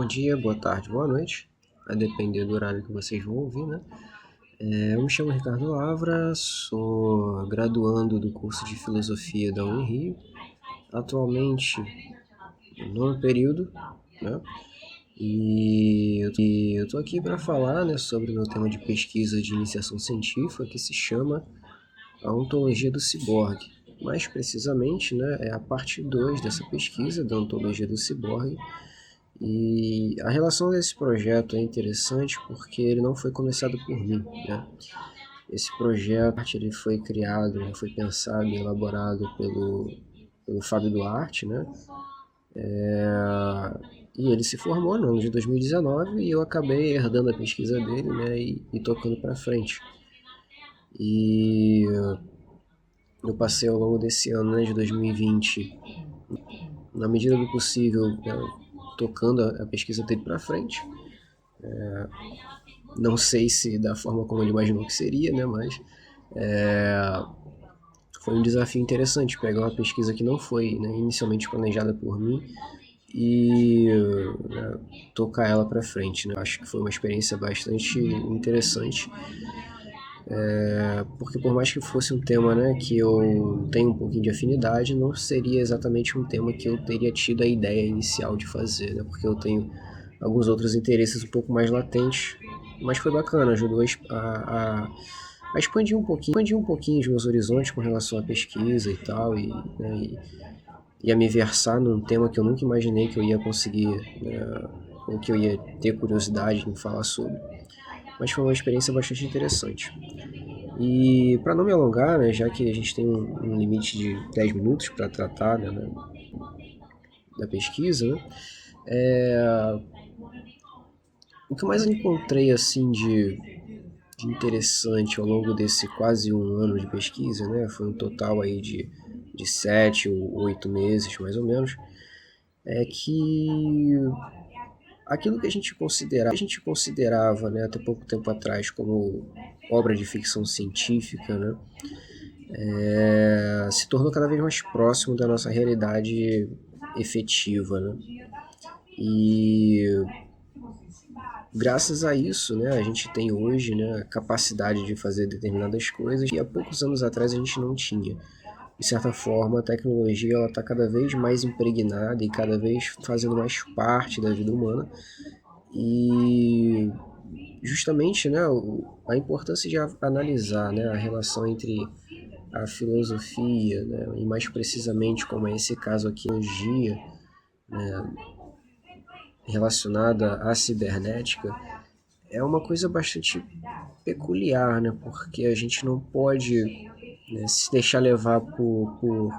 Bom dia, boa tarde, boa noite, a depender do horário que vocês vão ouvir, né? Eu me chamo Ricardo Lavra, sou graduando do curso de Filosofia da Unirio, atualmente no nono período, né? E eu estou aqui para falar, né, sobre o meu tema de pesquisa de iniciação científica, que se chama A Ontologia do Ciborgue. Mais precisamente, né, é a parte 2 dessa pesquisa da Ontologia do Ciborgue. E a relação desse projeto é interessante porque ele não foi começado por mim, né? Esse projeto ele foi criado, foi pensado e elaborado pelo Fábio Duarte, né? E ele se formou no ano de 2019 e eu acabei herdando a pesquisa dele, né? E tocando para frente. E eu passei ao longo desse ano, né, de 2020, na medida do possível, né, tocando a pesquisa dele para frente. Não sei se da forma como ele imaginou que seria, né, mas foi um desafio interessante pegar uma pesquisa que não foi, né, inicialmente planejada por mim e né, tocar ela para frente, né? Acho que foi uma experiência bastante interessante, porque por mais que fosse um tema, né, que eu tenho um pouquinho de afinidade, não seria exatamente um tema que eu teria tido a ideia inicial de fazer, né? Porque eu tenho alguns outros interesses um pouco mais latentes, mas foi bacana, ajudou a expandir um pouquinho os meus horizontes com relação à pesquisa e tal, e a me versar num tema que eu nunca imaginei que eu ia conseguir, né, ou que eu ia ter curiosidade em falar sobre. Mas foi uma experiência bastante interessante. E para não me alongar, né, já que a gente tem um limite de 10 minutos para tratar, né, da pesquisa, né, o que mais eu encontrei assim de interessante ao longo desse quase um ano de pesquisa, né, foi um total aí de 7 ou 8 meses mais ou menos, é que aquilo que a gente considerava, né, até pouco tempo atrás como obra de ficção científica, né, se tornou cada vez mais próximo da nossa realidade efetiva, né? E graças a isso, né, a gente tem hoje, né, a capacidade de fazer determinadas coisas que há poucos anos atrás a gente não tinha. De certa forma, a tecnologia está cada vez mais impregnada e cada vez fazendo mais parte da vida humana. E justamente, né, a importância de analisar, né, a relação entre a filosofia, né, e mais precisamente como é esse caso aqui, a teologia, né, relacionada à cibernética, é uma coisa bastante peculiar, né, porque a gente não pode, né, se deixar levar por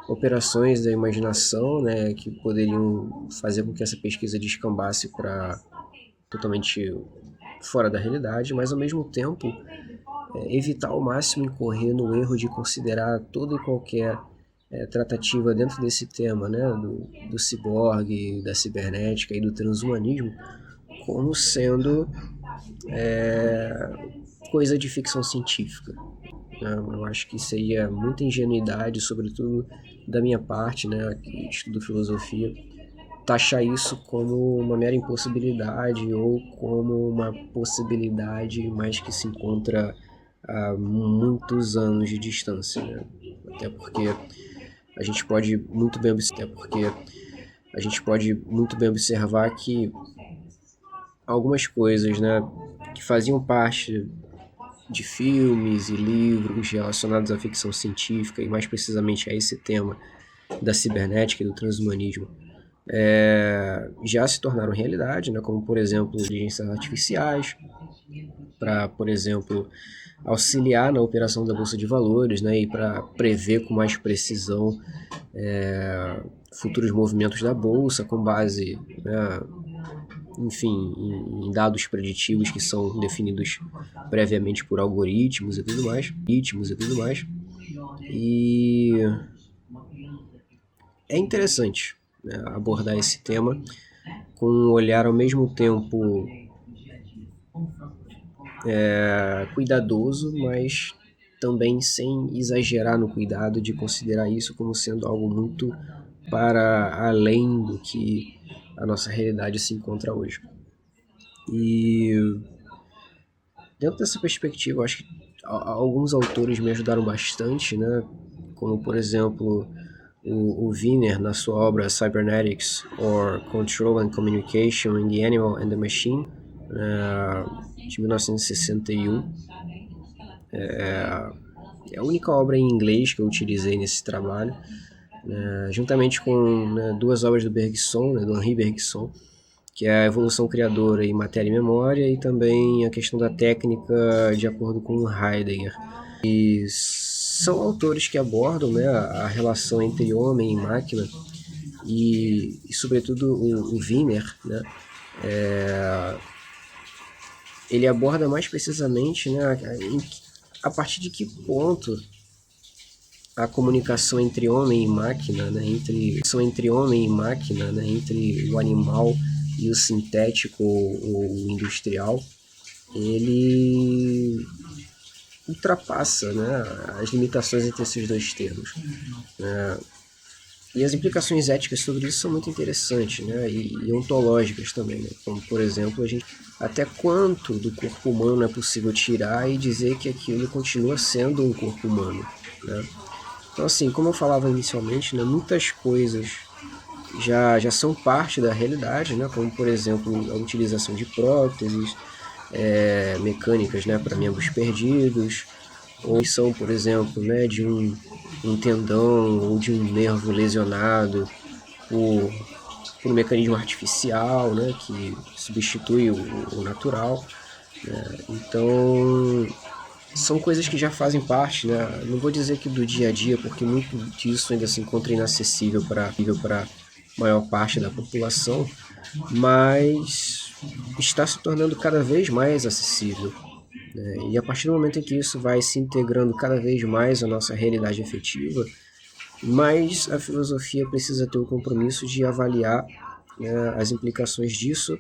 operações da imaginação, né, que poderiam fazer com que essa pesquisa descambasse para totalmente fora da realidade, mas ao mesmo tempo evitar ao máximo incorrer no erro de considerar toda e qualquer tratativa dentro desse tema, né, do ciborgue, da cibernética e do transhumanismo, como sendo coisa de ficção científica. Eu acho que seria muita ingenuidade, sobretudo da minha parte, né, que estudo filosofia, taxar isso como uma mera impossibilidade ou como uma possibilidade, mas que se encontra a muitos anos de distância, né? Até porque a gente pode muito bem observar que algumas coisas, né, que faziam parte de filmes e livros relacionados à ficção científica e mais precisamente a esse tema da cibernética e do transhumanismo já se tornaram realidade, né, como por exemplo inteligências artificiais, para, por exemplo, auxiliar na operação da bolsa de valores, né, e para prever com mais precisão futuros movimentos da bolsa com base, né, enfim, em dados preditivos que são definidos previamente por algoritmos e tudo mais, e é interessante, né, abordar esse tema com um olhar ao mesmo tempo cuidadoso, mas também sem exagerar no cuidado de considerar isso como sendo algo muito para além do que a nossa realidade se encontra hoje. E dentro dessa perspectiva, eu acho que alguns autores me ajudaram bastante, né? Como, por exemplo, o Wiener, na sua obra Cybernetics, or Control and Communication in the Animal and the Machine, de 1961. É a única obra em inglês que eu utilizei nesse trabalho, juntamente com, né, duas obras do Bergson, né, do Henri Bergson, que é a evolução criadora em matéria e memória, e também a questão da técnica de acordo com Heidegger. E são autores que abordam, né, a relação entre homem e máquina, e sobretudo o Wiener, né, ele aborda mais precisamente, né, a partir de que ponto a comunicação entre homem e máquina, né, entre o animal e o sintético ou o industrial, ele ultrapassa, né, as limitações entre esses dois termos. E as implicações éticas sobre isso são muito interessantes, né, e ontológicas também, né, como, por exemplo, até quanto do corpo humano é possível tirar e dizer que aquilo continua sendo um corpo humano, né? Então, assim, como eu falava inicialmente, né, muitas coisas já são parte da realidade, né, como, por exemplo, a utilização de próteses mecânicas, né, para membros perdidos, ou são, por exemplo, né, de um tendão ou de um nervo lesionado por um mecanismo artificial, né, que substitui o natural. Né? Então, são coisas que já fazem parte, né? Não vou dizer que do dia a dia, porque muito disso ainda se encontra inacessível para a maior parte da população, mas está se tornando cada vez mais acessível. Né? E a partir do momento em que isso vai se integrando cada vez mais à nossa realidade efetiva, mais a filosofia precisa ter o compromisso de avaliar, né, as implicações disso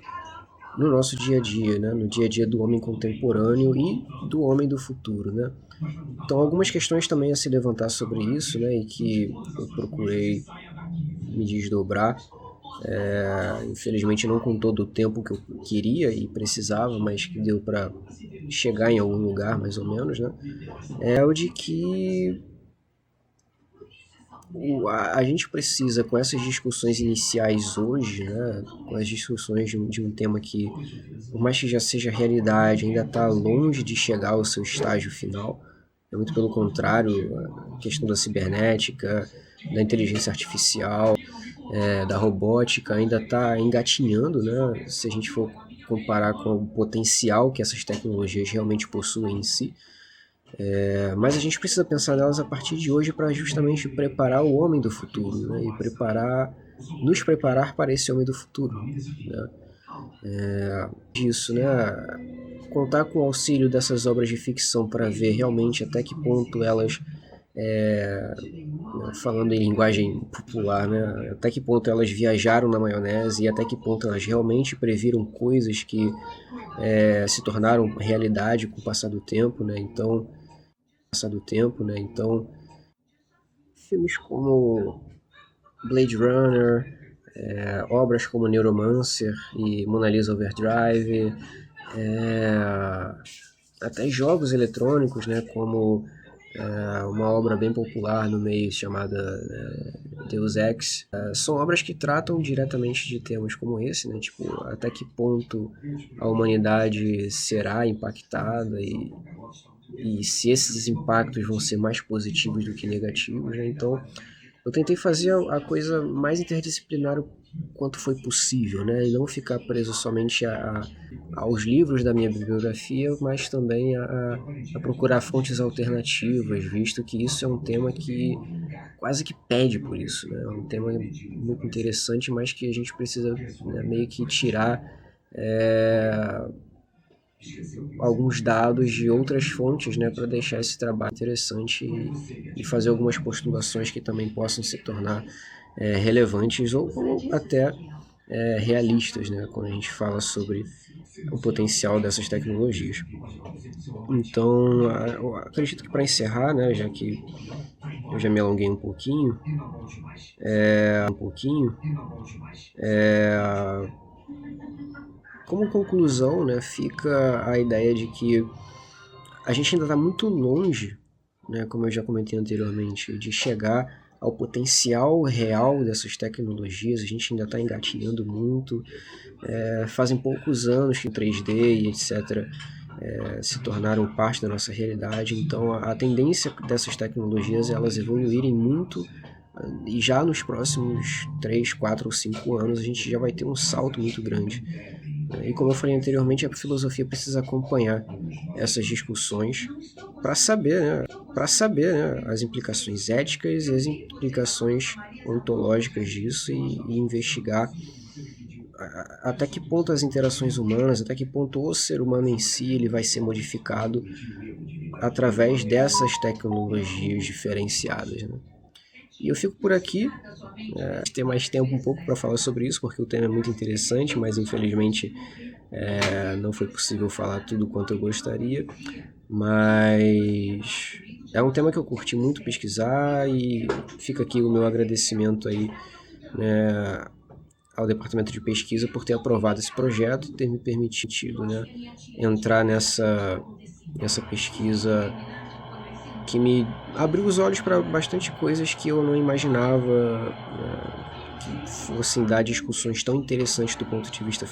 no nosso dia a dia, né? No dia a dia do homem contemporâneo e do homem do futuro, né? Então, algumas questões também a se levantar sobre isso, né, e que eu procurei me desdobrar, infelizmente não com todo o tempo que eu queria e precisava, mas que deu para chegar em algum lugar, mais ou menos, né? É o de que a gente precisa, com essas discussões iniciais hoje, né, com as discussões de um tema que, por mais que já seja realidade, ainda está longe de chegar ao seu estágio final. É muito pelo contrário, a questão da cibernética, da inteligência artificial, da robótica ainda está engatinhando, né, se a gente for comparar com o potencial que essas tecnologias realmente possuem em si. Mas a gente precisa pensar nelas a partir de hoje para justamente preparar o homem do futuro, né? E nos preparar para esse homem do futuro, né? Disso, né? Contar com o auxílio dessas obras de ficção para ver realmente até que ponto elas, falando em linguagem popular, né? Até que ponto elas viajaram na maionese e até que ponto elas realmente previram coisas que se tornaram realidade com o passar do tempo, né? Então, filmes como Blade Runner, obras como Neuromancer e Mona Lisa Overdrive, até jogos eletrônicos, né, como uma obra bem popular no meio chamada Deus Ex, são obras que tratam diretamente de temas como esse, né, tipo, até que ponto a humanidade será impactada e se esses impactos vão ser mais positivos do que negativos, né? Então, eu tentei fazer a coisa mais interdisciplinar quanto foi possível, né? E não ficar preso somente aos livros da minha bibliografia, mas também a procurar fontes alternativas, visto que isso é um tema que quase que pede por isso, né? É um tema muito interessante, mas que a gente precisa, né, meio que tirar alguns dados de outras fontes, né, para deixar esse trabalho interessante e fazer algumas postulações que também possam se tornar relevantes ou até realistas, né, quando a gente fala sobre o potencial dessas tecnologias. Então, eu acredito que para encerrar, né, já que eu já me alonguei um pouquinho, é, como conclusão, né, fica a ideia de que a gente ainda está muito longe, né, como eu já comentei anteriormente, de chegar ao potencial real dessas tecnologias. A gente ainda está engatinhando muito. Fazem poucos anos que o 3D e etc. Se tornaram parte da nossa realidade. Então a tendência dessas tecnologias é elas evoluírem muito, e já nos próximos 3, 4 ou 5 anos a gente já vai ter um salto muito grande. E como eu falei anteriormente, a filosofia precisa acompanhar essas discussões para saber, né, as implicações éticas e as implicações ontológicas disso, e investigar até que ponto as interações humanas, até que ponto o ser humano em si ele vai ser modificado através dessas tecnologias diferenciadas, né? E eu fico por aqui, ter mais tempo um pouco para falar sobre isso, porque o tema é muito interessante, mas infelizmente não foi possível falar tudo quanto eu gostaria. Mas é um tema que eu curti muito pesquisar, e fica aqui o meu agradecimento aí, né, ao departamento de pesquisa por ter aprovado esse projeto e ter me permitido, né, entrar nessa pesquisa que me abriu os olhos para bastante coisas que eu não imaginava, né, que fossem dar discussões tão interessantes do ponto de vista